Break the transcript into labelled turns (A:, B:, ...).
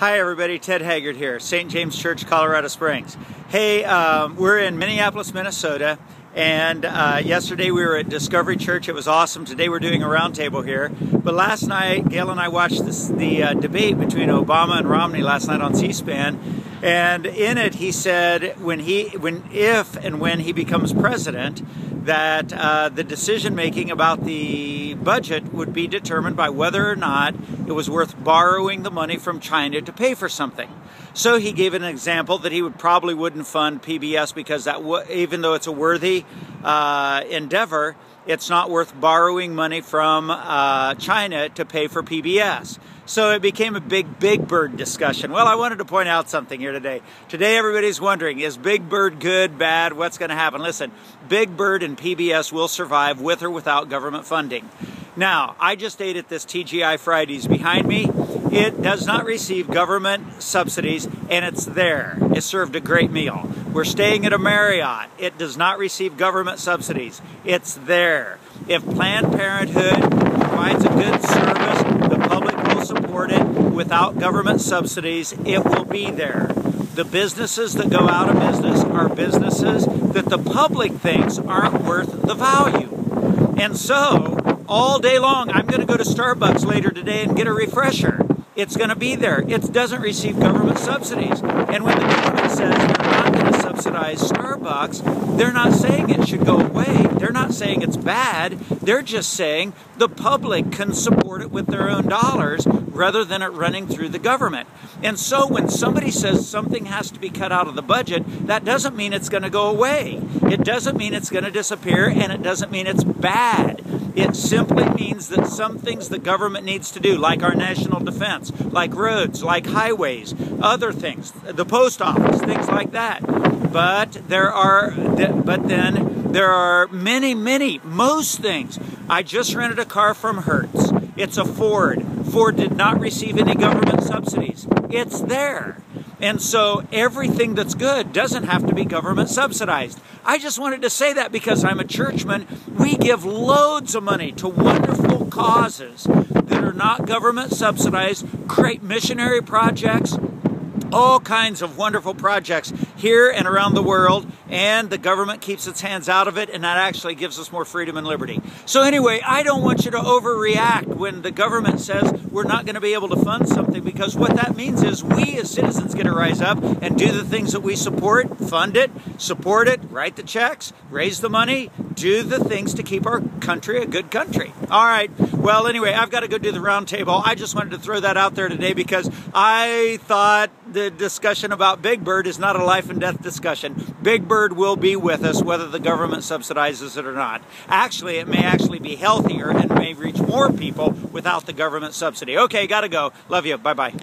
A: Hi everybody, Ted Haggard here, St. James Church, Colorado Springs. Hey, we're in Minneapolis, Minnesota, and yesterday we were at Discovery Church. It was awesome. Today we're doing a roundtable here. But last night, Gail and I watched the debate between Obama and Romney last night on C-SPAN, and in it he said if and when he becomes president, that the decision-making about the budget would be determined by whether or not it was worth borrowing the money from China to pay for something. So he gave an example that he probably wouldn't fund PBS because even though it's a worthy endeavor, it's not worth borrowing money from China to pay for PBS. So it became a big bird discussion. Well, I wanted to point out something here today. Today everybody's wondering, is Big Bird good, bad, what's going to happen? Listen, Big Bird and PBS will survive with or without government funding. Now, I just ate at this TGI Fridays behind me. It does not receive government subsidies, and it's there. It served a great meal. We're staying at a Marriott. It does not receive government subsidies. It's there. If Planned Parenthood provides a good service, the public will support it. Without government subsidies, it will be there. The businesses that go out of business are businesses that the public thinks aren't worth the value. And so, all day long, I'm going to go to Starbucks later today and get a refresher. It's going to be there. It doesn't receive government subsidies. And when the government says they're not going to subsidize Starbucks, they're not saying it should go away. They're not saying it's bad. They're just saying the public can support it with their own dollars rather than it running through the government. And so when somebody says something has to be cut out of the budget, that doesn't mean it's going to go away. It doesn't mean it's going to disappear, and it doesn't mean it's bad. It simply means that some things the government needs to do, like our national defense, like roads, like highways, other things, the post office, things like that. But then there are most things. I just rented a car from Hertz. It's a Ford. Ford did not receive any government subsidies. It's there. And so everything that's good doesn't have to be government subsidized. I just wanted to say that because I'm a churchman. We give loads of money to wonderful causes that are not government subsidized, create missionary projects, all kinds of wonderful projects here and around the world, and the government keeps its hands out of it, and that actually gives us more freedom and liberty. So anyway, I don't want you to overreact when the government says we're not going to be able to fund something, because what that means is we as citizens get to rise up and do the things that we support, fund it, support it, write the checks, raise the money, do the things to keep our country a good country. All right, well anyway, I've got to go do the round table. I just wanted to throw that out there today because I thought the discussion about Big Bird is not a life and death discussion. Big Bird will be with us whether the government subsidizes it or not. Actually, it may actually be healthier and may reach more people without the government subsidy. Okay, gotta go. Love you. Bye-bye.